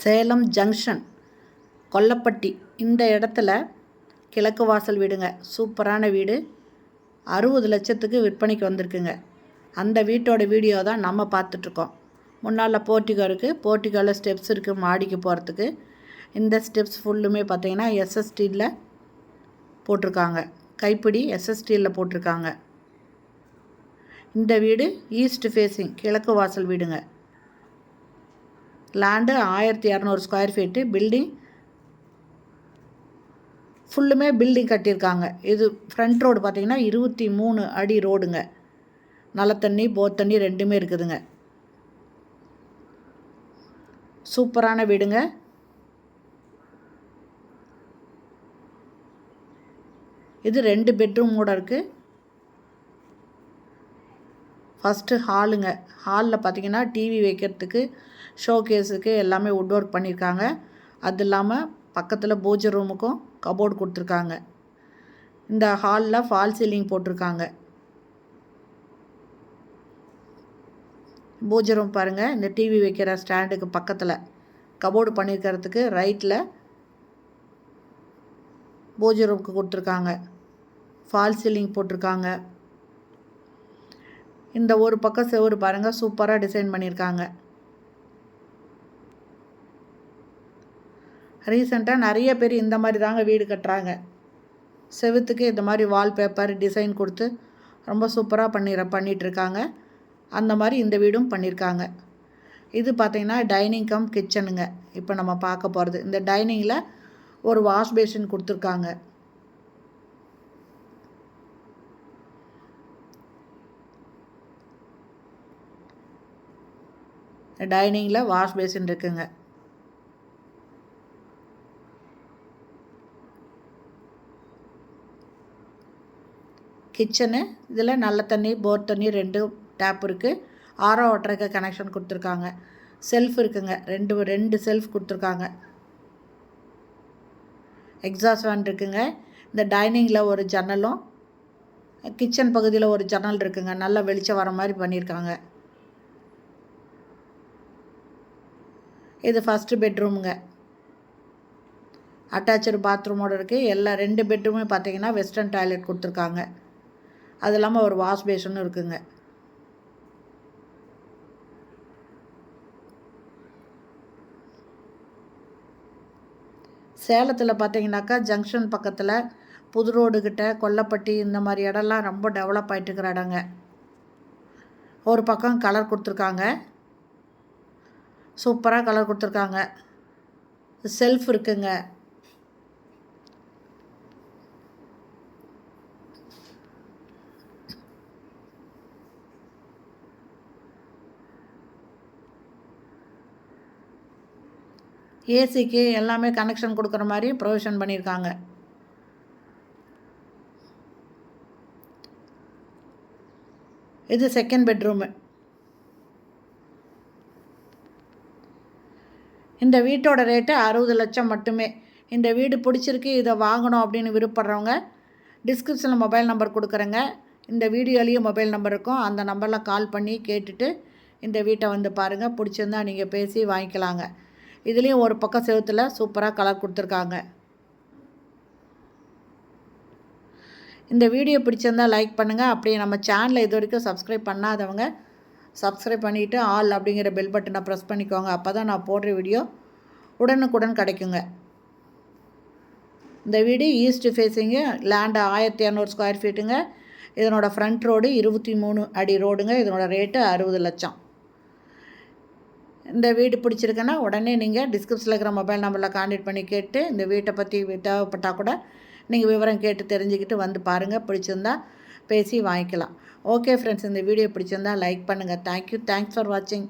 Salem junction Kollapatti இந்த இடத்துல கிழக்கு வாசல் வீடுங்க. சூப்பரான வீடு. 60 லட்சத்துக்கு விற்பனைக்கு வந்திருக்குங்க. அந்த வீட்டோட வீடியோ தான் நம்ம பார்த்துட்ருக்கோம். முன்னால் போர்ட்டிகோ இருக்குது. போர்ட்டிகோவில் ஸ்டெப்ஸ் இருக்குது மாடிக்கு போகிறதுக்கு. இந்த ஸ்டெப்ஸ் ஃபுல்லுமே பார்த்திங்கன்னா எஸ்எஸ்டியில் போட்டிருக்காங்க. கைப்பிடி எஸ்எஸ்டியில் போட்டிருக்காங்க. இந்த வீடு ஈஸ்ட் ஃபேஸிங் கிழக்கு வாசல் வீடுங்க. Land 1200 square feet. பில்டிங் ஃபுல்லுமே பில்டிங் கட்டியிருக்காங்க. இது ஃப்ரண்ட் ரோடு பார்த்திங்கன்னா 23 அடி ரோடுங்க. நல்ல தண்ணி போர் தண்ணி ரெண்டுமே இருக்குதுங்க. சூப்பரான வீடுங்க. இது 2 பெட்ரூமோட இருக்குது. ஃபஸ்ட்டு ஹாலுங்க. ஹாலில் பார்த்திங்கன்னா டிவி வைக்கிறதுக்கு ஷோகேஸுக்கு எல்லாமே வுட் ஒர்க் பண்ணியிருக்காங்க. அது இல்லாமல் பக்கத்தில் பூஜை ரூமுக்கும் கபோர்டு கொடுத்துருக்காங்க. இந்த ஹாலில் ஃபால் சீலிங் போட்டிருக்காங்க. பூஜை ரூம் பாருங்கள். இந்த டிவி வைக்கிற ஸ்டாண்டுக்கு பக்கத்தில் கபோர்டு பண்ணியிருக்கிறதுக்கு ரைட்டில் பூஜை ரூமுக்கு கொடுத்துருக்காங்க. ஃபால் சீலிங் போட்டிருக்காங்க. இந்த ஒரு பக்கம் செவுறு பாருங்கள், சூப்பராக டிசைன் பண்ணியிருக்காங்க. ரீசெண்டாக நிறைய பேர் இந்த மாதிரி தாங்க வீடு கட்டுறாங்க. செவுத்துக்கு இந்த மாதிரி வால்பேப்பர் டிசைன் கொடுத்து ரொம்ப சூப்பராக பண்ணிகிட்ருக்காங்க. அந்த மாதிரி இந்த வீடும் பண்ணியிருக்காங்க. இது பார்த்திங்கன்னா டைனிங் கம் கிச்சனுங்க. இப்போ நம்ம பார்க்க போகிறது இந்த டைனிங்கில் ஒரு வாஷ் பேஷன் கொடுத்துருக்காங்க. டைனிங்கில் வாஷ் பேசின் இருக்குங்க. கிச்சனு இதில் நல்ல தண்ணி போர் தண்ணி 2 டேப் இருக்குது. ஆரோ வாட்டருக்கு கனெக்ஷன் கொடுத்துருக்காங்க. செல்ஃப் இருக்குங்க. ரெண்டு செல்ஃப் கொடுத்துருக்காங்க. எக்ஸாஸ்ட் ஃபேன் இருக்குங்க. இந்த டைனிங்கில் ஒரு ஜன்னலும் கிச்சன் பகுதியில் ஒரு ஜன்னல் இருக்குங்க. நல்லா வெளிச்சம் வர மாதிரி பண்ணியிருக்காங்க. இது ஃபஸ்ட்டு பெட்ரூமுங்க. அட்டாச்சு பாத்ரூமோடு இருக்குது. எல்லா 2 பெட்ரூமே பார்த்திங்கன்னா வெஸ்டர்ன் டாய்லெட் கொடுத்துருக்காங்க. அது இல்லாமல் ஒரு வாஷ் பேஷனும் இருக்குங்க. சேலத்தில் பார்த்திங்கனாக்கா ஜங்ஷன் பக்கத்தில் புது ரோடுக்கிட்ட கொல்லப்பட்டி இந்த மாதிரி இடம்லாம் ரொம்ப டெவலப் ஆகிட்டு இருக்கிற இடங்க. ஒரு பக்கம் கலர் கொடுத்துருக்காங்க. சூப்பராக கலர் கொடுத்துருக்காங்க. செல்ஃப் இருக்குங்க. ஏசிக்கு எல்லாமே கனெக்ஷன் கொடுக்குற மாதிரி ப்ரொவிஷன் பண்ணியிருக்காங்க. இது செகண்ட் பெட்ரூமு. இந்த வீட்டோட ரேட்டு 60 லட்சம் மட்டுமே. இந்த வீடு பிடிச்சிருக்கு, இதை வாங்கணும் அப்படின்னு விருப்பப்படுறவங்க டிஸ்கிரிப்ஷனில் மொபைல் நம்பர் கொடுக்குறேங்க. இந்த வீடியோலேயும் மொபைல் நம்பர் இருக்கும். அந்த நம்பரில் கால் பண்ணி கேட்டுட்டு இந்த வீட்டை வந்து பாருங்கள். பிடிச்சிருந்தா நீங்கள் பேசி வாங்கிக்கலாங்க. இதுலேயும் ஒரு பக்கம் செவுத்தில் சூப்பராக கலர் கொடுத்துருக்காங்க. இந்த வீடியோ பிடிச்சிருந்தால் லைக் பண்ணுங்கள். அப்படியே நம்ம சேனலை இது வரைக்கும் சப்ஸ்கிரைப் பண்ணாதவங்க சப்ஸ்கிரைப் பண்ணிவிட்டு ஆல் அப்படிங்கிற பெல் பட்டனை ப்ரெஸ் பண்ணிக்கோங்க. அப்போ தான் நான் போடுற வீடியோ உடனுக்குடன் கிடைக்குங்க. இந்த வீடு ஈஸ்ட் ஃபேஸிங்கு. லேண்டு 1200 ஸ்கொயர் ஃபீட்டுங்க. இதனோட ஃப்ரண்ட் ரோடு 23 அடி ரோடுங்க. இதனோட ரேட்டு 60 லட்சம். இந்த வீடு பிடிச்சிருக்குன்னா உடனே நீங்கள் டிஸ்கிரிப்ஷனில் இருக்கிற மொபைல் நம்பரில் கான்டாக்ட் பண்ணி கேட்டு இந்த வீட்டை பற்றி தேவைப்பட்டால் கூட நீங்கள் விவரம் கேட்டு தெரிஞ்சுக்கிட்டு வந்து பாருங்கள். பிடிச்சிருந்தா பேசி வாங்கிக்கலாம். ஓகே ஃப்ரெண்ட்ஸ், இந்த வீடியோ பிடிச்சிருந்தா லைக் பண்ணுங்கள். தேங்க்யூ. தேங்க்ஸ் ஃபார் வாட்சிங்.